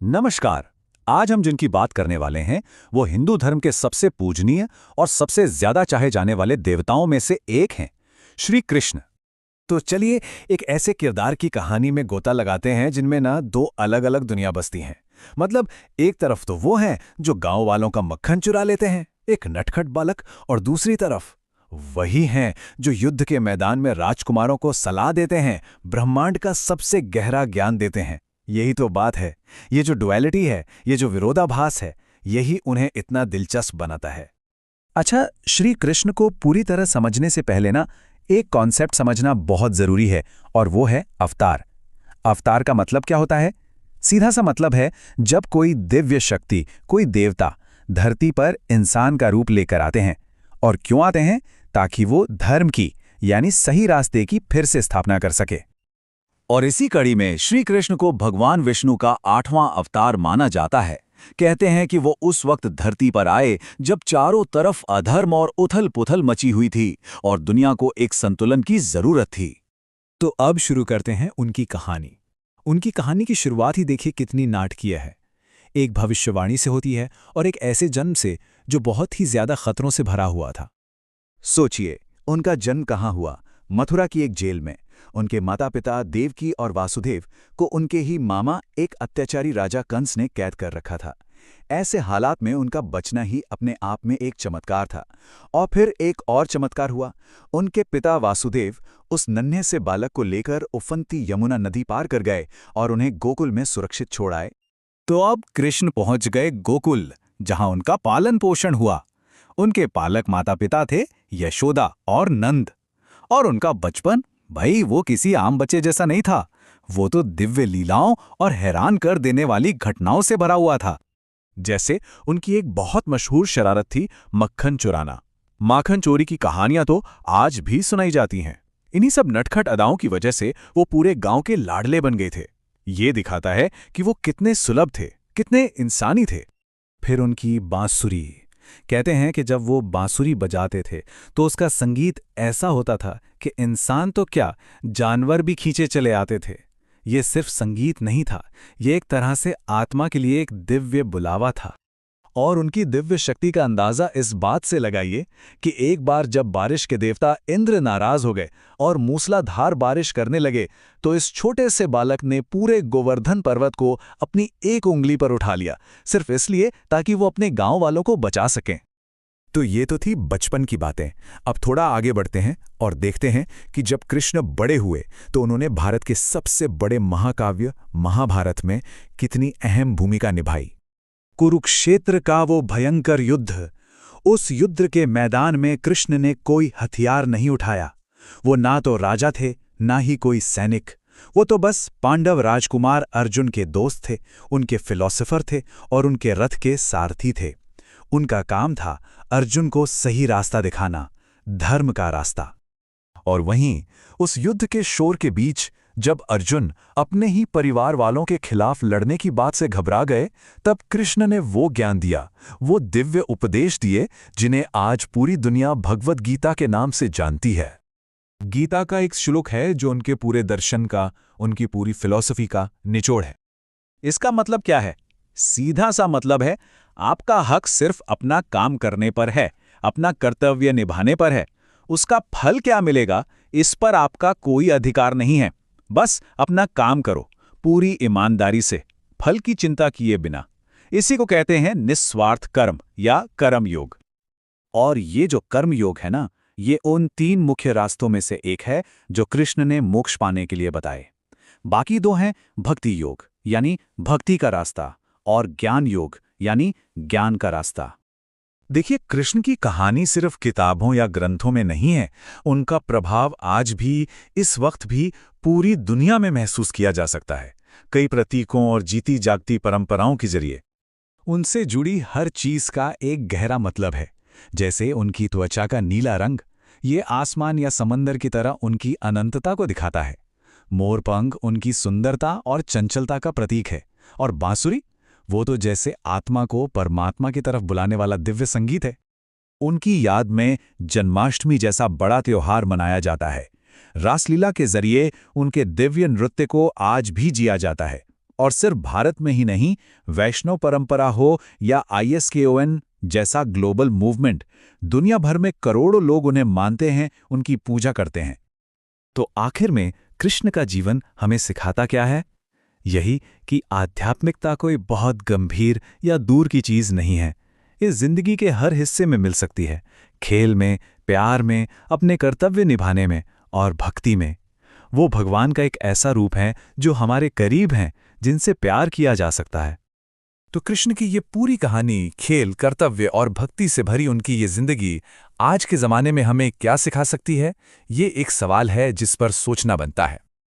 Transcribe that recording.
नमस्कार। आज हम जिनकी बात करने वाले हैं वो हिंदू धर्म के सबसे पूजनीय और सबसे ज्यादा चाहे जाने वाले देवताओं में से एक हैं, श्री कृष्ण। तो चलिए एक ऐसे किरदार की कहानी में गोता लगाते हैं जिनमें ना दो अलग अलग दुनिया बसती हैं। मतलब एक तरफ तो वो हैं जो गांव वालों का मक्खन चुरा लेते हैं, एक नटखट बालक, और दूसरी तरफ वही हैं जो युद्ध के मैदान में राजकुमारों को सलाह देते हैं, ब्रह्मांड का सबसे गहरा ज्ञान देते हैं। यही तो बात है, ये जो डुअलिटी है, ये जो विरोधाभास है, यही उन्हें इतना दिलचस्प बनाता है। अच्छा, श्री कृष्ण को पूरी तरह समझने से पहले ना एक कॉन्सेप्ट समझना बहुत जरूरी है, और वो है अवतार। अवतार का मतलब क्या होता है? सीधा सा मतलब है जब कोई दिव्य शक्ति, कोई देवता धरती पर इंसान का रूप लेकर आते हैं। और क्यों आते हैं? ताकि वो धर्म की यानी सही रास्ते की फिर से स्थापना कर सके। और इसी कड़ी में श्री कृष्ण को भगवान विष्णु का 8वां अवतार माना जाता है। कहते हैं कि वो उस वक्त धरती पर आए जब चारों तरफ अधर्म और उथल-पुथल मची हुई थी और दुनिया को एक संतुलन की जरूरत थी। तो अब शुरू करते हैं उनकी कहानी। उनकी कहानी की शुरुआत ही देखिए कितनी नाटकीय है। एक भविष्यवाणी से होती है और एक ऐसे जन्म से जो बहुत ही ज्यादा खतरों से भरा हुआ था। सोचिए, उनका जन्म कहाँ हुआ? मथुरा की एक जेल में। उनके माता पिता देवकी और वासुदेव को उनके ही मामा एक अत्याचारी राजा कंस ने कैद कर रखा था। ऐसे हालात में उनका बचना ही अपने आप में एक चमत्कार था। और फिर एक और चमत्कार हुआ। उनके पिता वासुदेव उस नन्हे से बालक को लेकर उफनती यमुना नदी पार कर गए और उन्हें गोकुल में सुरक्षित छोड़ आए। तो अब कृष्ण पहुंच गए गोकुल, जहां उनका पालन पोषण हुआ। उनके पालक माता पिता थे यशोदा और नंद। और उनका बचपन, भाई वो किसी आम बच्चे जैसा नहीं था। वो तो दिव्य लीलाओं और हैरान कर देने वाली घटनाओं से भरा हुआ था। जैसे उनकी एक बहुत मशहूर शरारत थी मक्खन चुराना। माखन चोरी की कहानियां तो आज भी सुनाई जाती हैं। इन्हीं सब नटखट अदाओं की वजह से वो पूरे गांव के लाडले बन गए थे। ये दिखाता है कि वो कितने सुलभ थे, कितने इंसानी थे। फिर उनकी बांसुरी। कहते हैं कि जब वो बांसुरी बजाते थे तो उसका संगीत ऐसा होता था कि इंसान तो क्या, जानवर भी खींचे चले आते थे। ये सिर्फ संगीत नहीं था, ये एक तरह से आत्मा के लिए एक दिव्य बुलावा था। और उनकी दिव्य शक्ति का अंदाजा इस बात से लगाइए कि एक बार जब बारिश के देवता इंद्र नाराज हो गए और मूसलाधार बारिश करने लगे, तो इस छोटे से बालक ने पूरे गोवर्धन पर्वत को अपनी एक उंगली पर उठा लिया, सिर्फ इसलिए ताकि वो अपने गांव वालों को बचा सकें। तो ये तो थी बचपन की बातें। अब थोड़ा आगे बढ़ते हैं और देखते हैं कि जब कृष्ण बड़े हुए तो उन्होंने भारत के सबसे बड़े महाकाव्य महाभारत में कितनी अहम भूमिका निभाई। कुरुक्षेत्र का वो भयंकर युद्ध, उस युद्ध के मैदान में कृष्ण ने कोई हथियार नहीं उठाया। वो ना तो राजा थे, ना ही कोई सैनिक। वो तो बस पांडव राजकुमार अर्जुन के दोस्त थे, उनके फिलॉसफर थे और उनके रथ के सारथी थे। उनका काम था अर्जुन को सही रास्ता दिखाना, धर्म का रास्ता। और वहीं उस युद्ध के शोर के बीच जब अर्जुन अपने ही परिवार वालों के खिलाफ लड़ने की बात से घबरा गए, तब कृष्ण ने वो ज्ञान दिया, वो दिव्य उपदेश दिए जिन्हें आज पूरी दुनिया भगवद गीता के नाम से जानती है। गीता का एक श्लोक है जो उनके पूरे दर्शन का, उनकी पूरी फिलॉसफी का निचोड़ है। इसका मतलब क्या है? सीधा सा मतलब है, आपका हक सिर्फ अपना काम करने पर है, अपना कर्तव्य निभाने पर है। उसका फल क्या मिलेगा, इस पर आपका कोई अधिकार नहीं है। बस अपना काम करो, पूरी ईमानदारी से, फल की चिंता किए बिना। इसी को कहते हैं निस्वार्थ कर्म या कर्म योग। और ये जो कर्म योग है ना, ये उन 3 मुख्य रास्तों में से एक है जो कृष्ण ने मोक्ष पाने के लिए बताए। बाकी 2 हैं भक्ति योग यानी भक्ति का रास्ता, और ज्ञान योग यानी ज्ञान का रास्ता। देखिए, कृष्ण की कहानी सिर्फ किताबों या ग्रंथों में नहीं है। उनका प्रभाव आज भी, इस वक्त भी पूरी दुनिया में महसूस किया जा सकता है, कई प्रतीकों और जीती जागती परंपराओं के जरिए। उनसे जुड़ी हर चीज का एक गहरा मतलब है। जैसे उनकी त्वचा का नीला रंग, ये आसमान या समंदर की तरह उनकी अनंतता को दिखाता है। मोरपंख उनकी सुंदरता और चंचलता का प्रतीक है। और बांसुरी, वो तो जैसे आत्मा को परमात्मा की तरफ बुलाने वाला दिव्य संगीत है। उनकी याद में जन्माष्टमी जैसा बड़ा त्योहार मनाया जाता है। रासलीला के जरिए उनके दिव्य नृत्य को आज भी जिया जाता है। और सिर्फ भारत में ही नहीं, वैष्णव परंपरा हो या ISKCON जैसा ग्लोबल मूवमेंट, दुनिया भर में करोड़ों लोग उन्हें मानते हैं, उनकी पूजा करते हैं। तो आखिर में कृष्ण का जीवन हमें सिखाता क्या है? यही कि आध्यात्मिकता कोई बहुत गंभीर या दूर की चीज नहीं है। इस जिंदगी के हर हिस्से में मिल सकती है, खेल में, प्यार में, अपने कर्तव्य निभाने में और भक्ति में। वो भगवान का एक ऐसा रूप है जो हमारे करीब हैं, जिनसे प्यार किया जा सकता है। तो कृष्ण की ये पूरी कहानी, खेल, कर्तव्य और भक्ति से भरी उनकी ये जिंदगी आज के ज़माने में हमें क्या सिखा सकती है? ये एक सवाल है जिस पर सोचना बनता है।